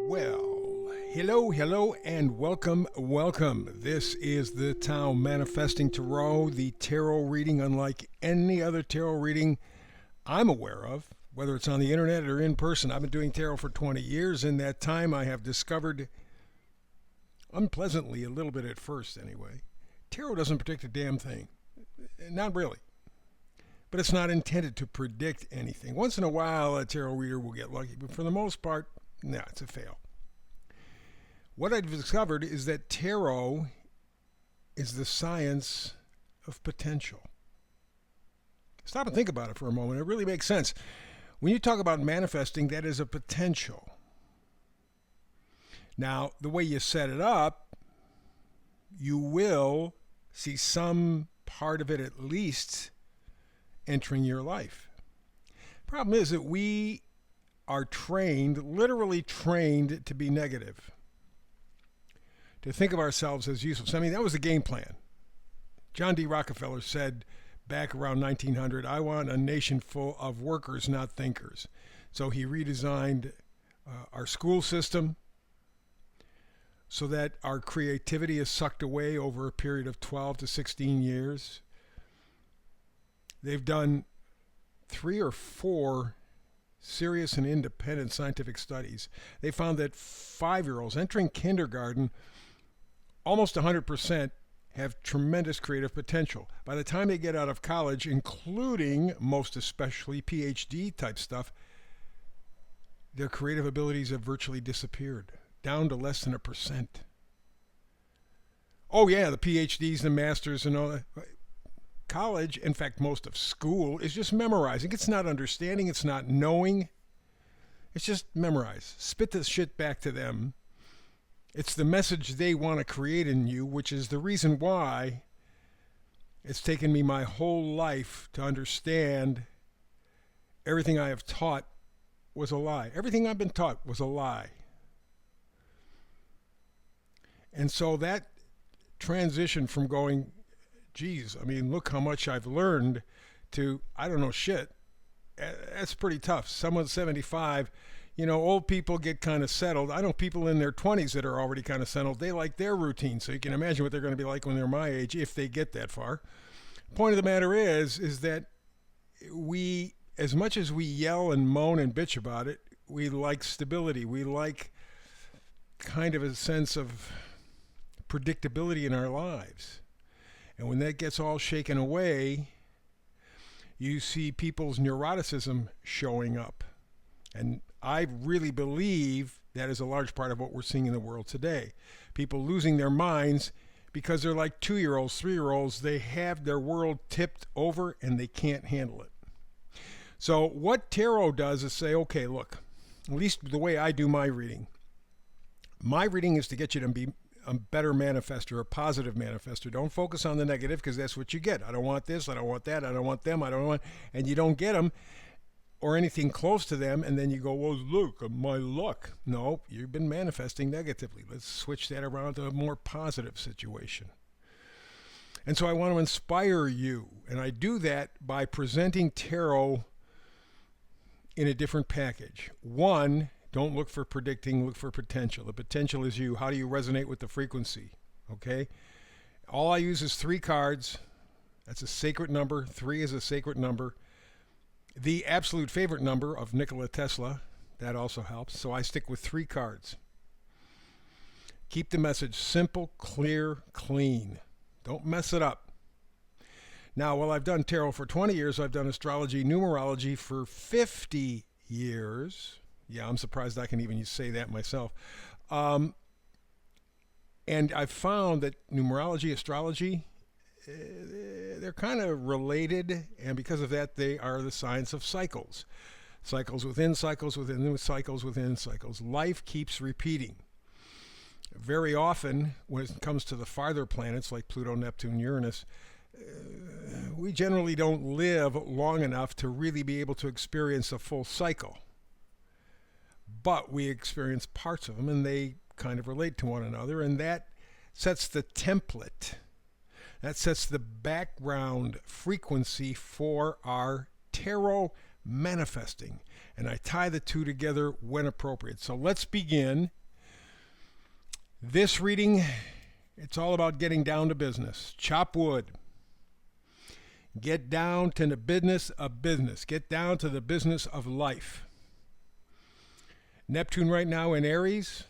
Well, hello, and welcome. This is the Tao Manifesting Tarot, the tarot reading unlike any other tarot reading I'm aware of, whether it's on the internet or in person. I've been doing tarot for 20 years. In that time, I have discovered, unpleasantly, a little bit at first anyway, tarot doesn't predict a damn thing. Not really. But it's not intended to predict anything. Once in a while, a tarot reader will get lucky, but for the most part, no, it's a fail. What I've discovered is that tarot is the science of potential. Stop and think about it for a moment. It really makes sense. When you talk about manifesting, that is a potential. Now, the way you set it up, you will see some part of it at least entering your life. Problem is that we are trained, literally trained, to be negative, to think of ourselves as useless. I mean, that was the game plan. John D. Rockefeller said back around 1900, I want a nation full of workers, not thinkers. So he redesigned our school system so that our creativity is sucked away over a period of 12 to 16 years. They've done 3 or 4 serious and independent scientific studies. They found that 5-year-olds entering kindergarten, almost 100%, have tremendous creative potential. By the time they get out of college, including most especially PhD type stuff, their creative abilities have virtually disappeared, down to less than 1%. Oh yeah, the PhDs, the masters, and all that. College, in fact, most of school, is just memorizing. It's not understanding. It's not knowing. It's just memorize. Spit this shit back to them. It's the message they want to create in you, which is the reason why it's taken me my whole life to understand everything I have taught was a lie. Everything I've been taught was a lie. And so that transition from going, geez, I mean, look how much I've learned, to, I don't know shit, that's pretty tough. Someone 75, old people get kind of settled. I know people in their 20s that are already kind of settled. They like their routine, so you can imagine what they're going to be like when they're my age, if they get that far. Point of the matter is that we, as much as we yell and moan and bitch about it, we like stability. We like kind of a sense of predictability in our lives. And when that gets all shaken away, you see people's neuroticism showing up. And I really believe that is a large part of what we're seeing in the world today. People losing their minds because they're like 2-year-olds, 3-year-olds. They have their world tipped over and they can't handle it. So what tarot does is say, okay, look, at least the way I do my reading is to get you to be a better manifester, a positive manifester. Don't focus on the negative, because that's what you get. I don't want this, I don't want that, I don't want them, I don't want, and you don't get them or anything close to them, and then you go, well, look, my luck. No, you've been manifesting negatively. Let's switch that around to a more positive situation. And so I want to inspire you, and I do that by presenting tarot in a different package. One, don't look for predicting, look for potential. The potential is you. How do you resonate with the frequency? Okay? All I use is 3 cards. That's a sacred number. 3 is a sacred number. The absolute favorite number of Nikola Tesla, that also helps. So I stick with 3 cards. Keep the message simple, clear, clean. Don't mess it up. Now, while I've done tarot for 20 years, I've done astrology, numerology for 50 years. Yeah, I'm surprised I can even say that myself. And I've found that numerology, astrology, they're kind of related, and because of that, they are the science of cycles. Cycles within cycles within cycles within cycles. Life keeps repeating. Very often, when it comes to the farther planets like Pluto, Neptune, Uranus, we generally don't live long enough to really be able to experience a full cycle. But we experience parts of them, and they kind of relate to one another, and that sets the template. That sets the background frequency for our tarot manifesting. And I tie the two together when appropriate. So let's begin. This reading, it's all about getting down to business. Chop wood. Get down to the business of business. Get down to the business of life. Neptune right now in Aries.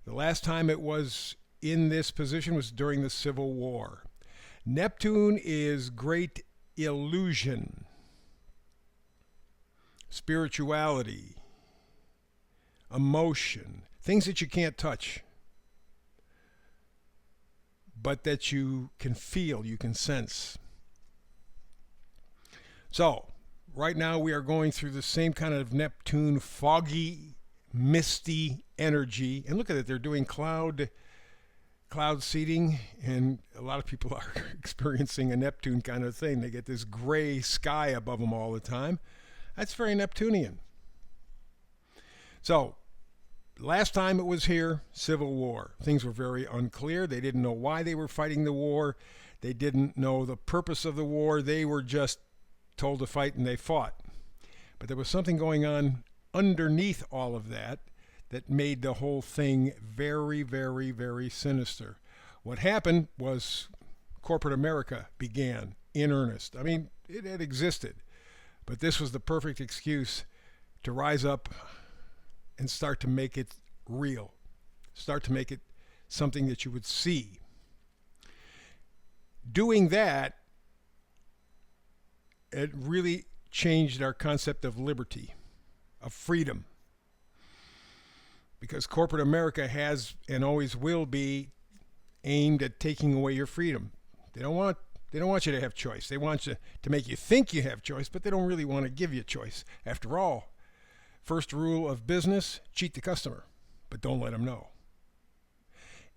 The last time it was in this position was during the Civil War. Neptune is great illusion, spirituality, emotion, things that you can't touch, but that you can feel, you can sense. So, right now we are going through the same kind of Neptune foggy, misty energy. And look at it, they're doing cloud seeding, and a lot of people are experiencing a Neptune kind of thing. They get this gray sky above them all the time. That's very Neptunian. So, last time it was here, Civil War. Things were very unclear. They didn't know why they were fighting the war. They didn't know the purpose of the war. They were just told to fight, and they fought. But there was something going on underneath all of that that made the whole thing very, very, very sinister. What happened was corporate America began in earnest. I mean, it had existed, but this was the perfect excuse to rise up and start to make it real, start to make it something that you would see. Doing that, it really changed our concept of liberty, of freedom. Because corporate America has and always will be aimed at taking away your freedom. They don't want you to have choice. They want you to make you think you have choice, but they don't really want to give you choice. After all, first rule of business, cheat the customer, but don't let them know.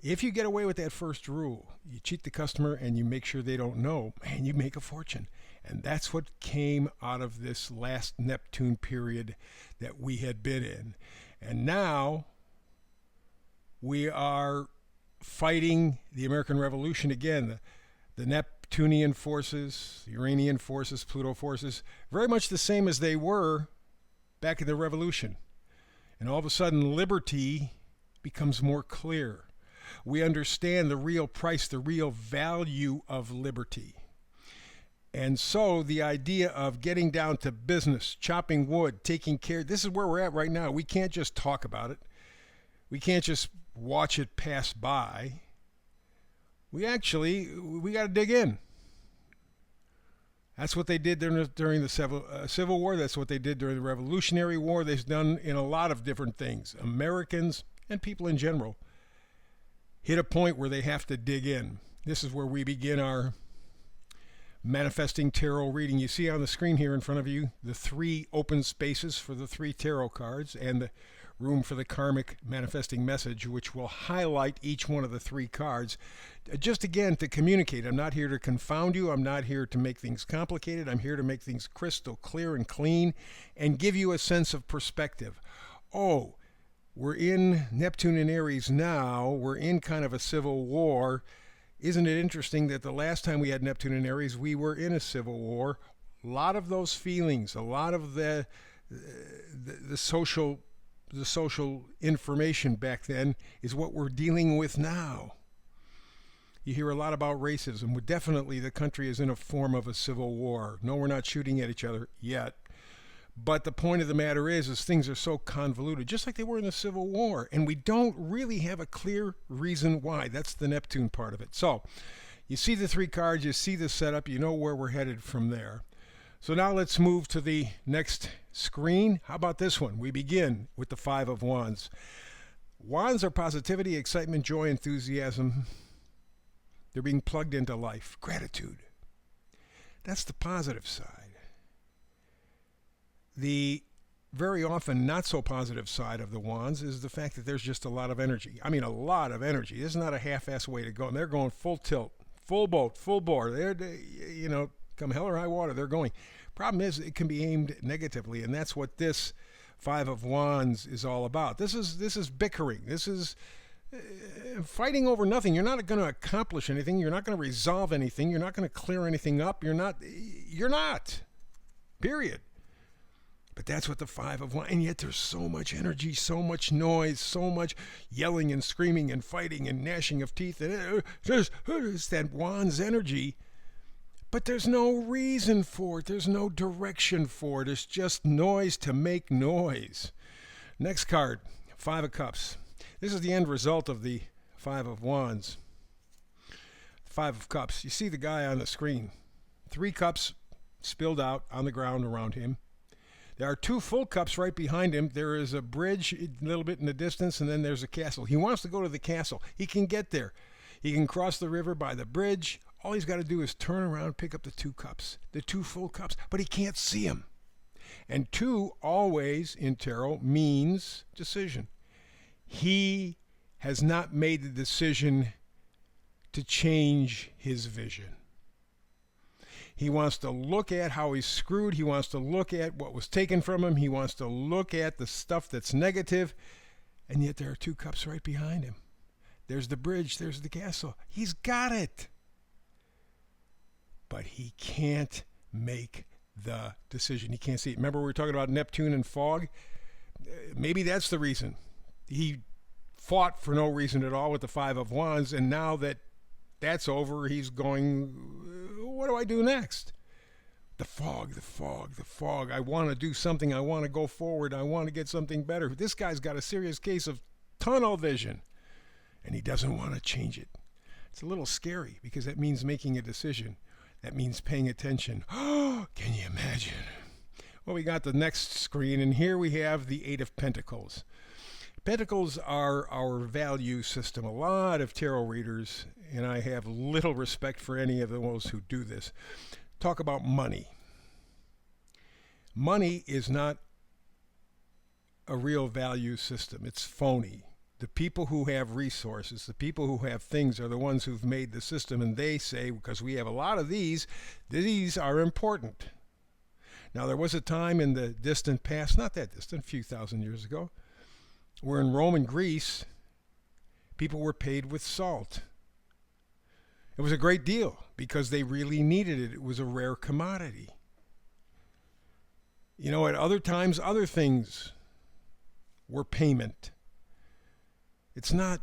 If you get away with that first rule, you cheat the customer and you make sure they don't know, man, you make a fortune. And that's what came out of this last Neptune period that we had been in. And now we are fighting the American Revolution again. The Neptunian forces, the Uranian forces, Pluto forces, very much the same as they were back in the Revolution. And all of a sudden, liberty becomes more clear. We understand the real price, the real value of liberty. And so the idea of getting down to business, chopping wood, taking care, this is where we're at right now. We can't just talk about it. We can't just watch it pass by. We got to dig in. That's what they did during the Civil War. That's what they did during the Revolutionary War. They've done in a lot of different things. Americans and people in general hit a point where they have to dig in. This is where we begin our manifesting tarot reading. You see on the screen here in front of you the 3 open spaces for the 3 tarot cards and the room for the karmic manifesting message, which will highlight each one of the 3 cards. Just again to communicate. I'm not here to confound you. I'm not here to make things complicated. I'm here to make things crystal clear and clean and give you a sense of perspective. Oh, we're in Neptune and Aries now. We're in kind of a civil war. Isn't it interesting that the last time we had Neptune and Aries, we were in a civil war? A lot of those feelings, a lot of the social information back then is what we're dealing with now. You hear a lot about racism. Well, definitely the country is in a form of a civil war. No, we're not shooting at each other yet. But the point of the matter is things are so convoluted, just like they were in the Civil War, and we don't really have a clear reason why. That's the Neptune part of it. So you see the 3 cards, you see the setup, you know where we're headed from there. So now let's move to the next screen. How about this one? We begin with the 5 of Wands. Wands are positivity, excitement, joy, enthusiasm. They're being plugged into life. Gratitude. That's the positive side. The very often not so positive side of the Wands is the fact that there's just a lot of energy. I mean, a lot of energy. This is not a half-ass way to go. And they're going full tilt, full boat, full bore. Come hell or high water, they're going. Problem is, it can be aimed negatively, and that's what this 5 of Wands is all about. This is bickering. This is fighting over nothing. You're not going to accomplish anything. You're not going to resolve anything. You're not going to clear anything up. You're not. Period. But that's what the Five of Wands, and yet there's so much energy, so much noise, so much yelling and screaming and fighting and gnashing of teeth. And it's that Wands energy, but there's no reason for it. There's no direction for it. It's just noise to make noise. Next card, Five of Cups. This is the end result of the Five of Wands. Five of Cups. You see the guy on the screen. 3 cups spilled out on the ground around him. There are 2 full cups right behind him. There is a bridge a little bit in the distance, and then there's a castle. He wants to go to the castle. He can get there. He can cross the river by the bridge. All he's got to do is turn around, pick up the 2 cups, the 2 full cups, but he can't see them. And 2 always in tarot means decision. He has not made the decision to change his vision. He wants to look at how he's screwed. He wants to look at what was taken from him. He wants to look at the stuff that's negative. And yet there are 2 cups right behind him. There's the bridge. There's the castle. He's got it. But he can't make the decision. He can't see it. Remember we were talking about Neptune and fog? Maybe that's the reason. He fought for no reason at all with the Five of Wands, and now that that's over, he's going, what do I do next? The fog, the fog, the fog. I want to do something. I want to go forward. I want to get something better. This guy's got a serious case of tunnel vision, and he doesn't want to change it. It's a little scary because that means making a decision. That means paying attention. Oh, can you imagine? Well, we got the next screen, and here we have the Eight of Pentacles. Pentacles are our value system. A lot of tarot readers, and I have little respect for any of those who do this, talk about money. Money is not a real value system. It's phony. The people who have resources, the people who have things are the ones who've made the system, and they say, because we have a lot of these are important. Now, there was a time in the distant past, not that distant, a few thousand years ago, where in Rome and Greece, people were paid with salt. It was a great deal because they really needed it. It was a rare commodity. You know, at other times, other things were payment. It's not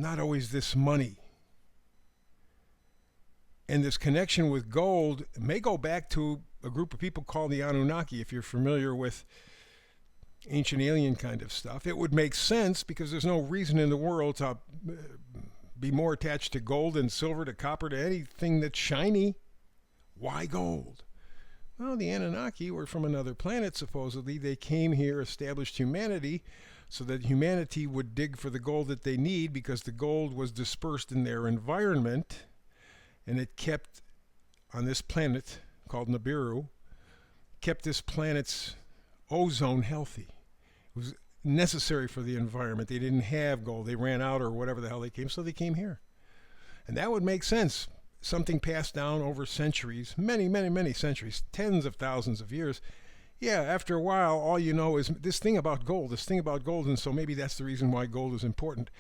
always this money. And this connection with gold may go back to a group of people called the Anunnaki, if you're familiar with ancient alien kind of stuff. It would make sense because there's no reason in the world to be more attached to gold and silver, to copper, to anything that's shiny. Why gold? Well, the Anunnaki were from another planet, supposedly. They came here, established humanity, so that humanity would dig for the gold that they need, because the gold was dispersed in their environment, and it kept, on this planet called Nibiru, kept this planet's ozone healthy. It was necessary for the environment. They didn't have gold. They ran out or whatever the hell they came, so they came here. And that would make sense. Something passed down over centuries, many, many, many centuries, tens of thousands of years. Yeah, after a while, all you know is this thing about gold, and so maybe that's the reason why gold is important.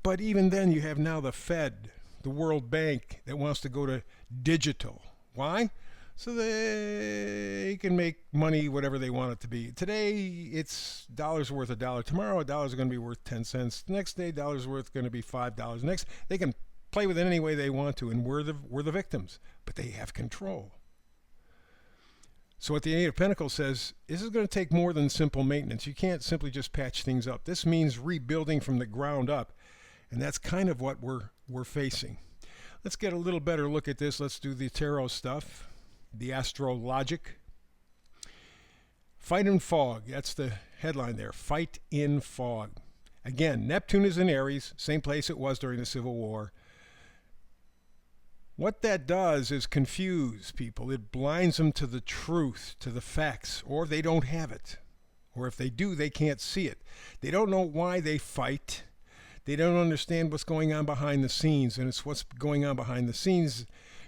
But even then, you have now the Fed, the World Bank, that wants to go to digital. Why? So they can make money whatever they want it to be. Today, it's $1 worth $1. Tomorrow, $1 is going to be worth 10 cents. The next day, $1 worth going to be $5. Next, they can play with it any way they want to, and we're the victims. But they have control. So what the Eight of Pentacles says, this is going to take more than simple maintenance. You can't simply just patch things up. This means rebuilding from the ground up. And that's kind of what we're facing. Let's get a little better look at this. Let's do the tarot stuff. The astrologic. Fight in fog. That's the headline there. Fight in fog. Again, Neptune is in Aries, same place it was during the Civil War. What that does is confuse people. It blinds them to the truth, to the facts, or they don't have it. Or if they do, they can't see it. They don't know why they fight. They don't understand what's going on behind the scenes, and it's what's going on behind the scenes.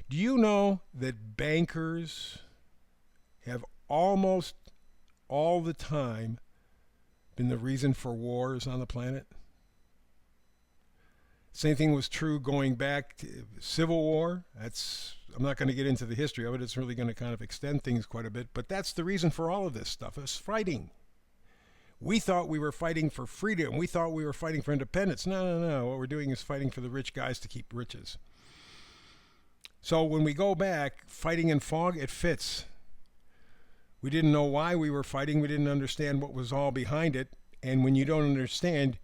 Do you know that bankers have almost all the time been the reason for wars on the planet? Same thing was true going back to Civil War. I'm not going to get into the history of it. It's really going to kind of extend things quite a bit. But that's the reason for all of this stuff, is fighting. We thought we were fighting for freedom. We thought we were fighting for independence. No. What we're doing is fighting for the rich guys to keep riches. So when we go back, fighting in fog, it fits. We didn't know why we were fighting. We didn't understand what was all behind it. And when you don't understand,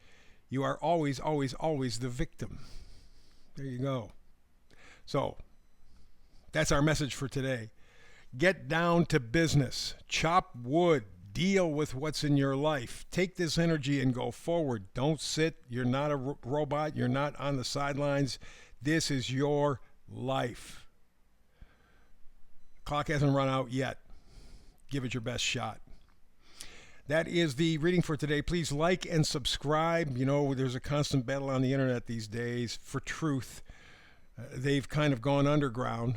you are always, always, always the victim. There you go. So that's our message for today. Get down to business. Chop wood. Deal with what's in your life. Take this energy and go forward. Don't sit. You're not a robot. You're not on the sidelines. This is your life. Clock hasn't run out yet. Give it your best shot. That is the reading for today. Please like and subscribe. You know, there's a constant battle on the internet these days for truth. They've kind of gone underground,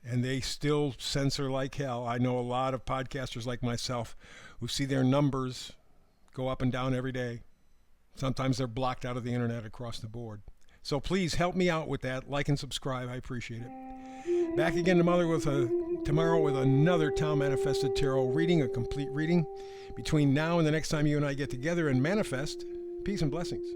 and they still censor like hell. I know a lot of podcasters like myself who see their numbers go up and down every day. Sometimes they're blocked out of the internet across the board. So please help me out with that. Like and subscribe. I appreciate it. Back again tomorrow with another Tao Manifested Tarot reading, a complete reading. Between now and the next time you and I get together and manifest, peace and blessings.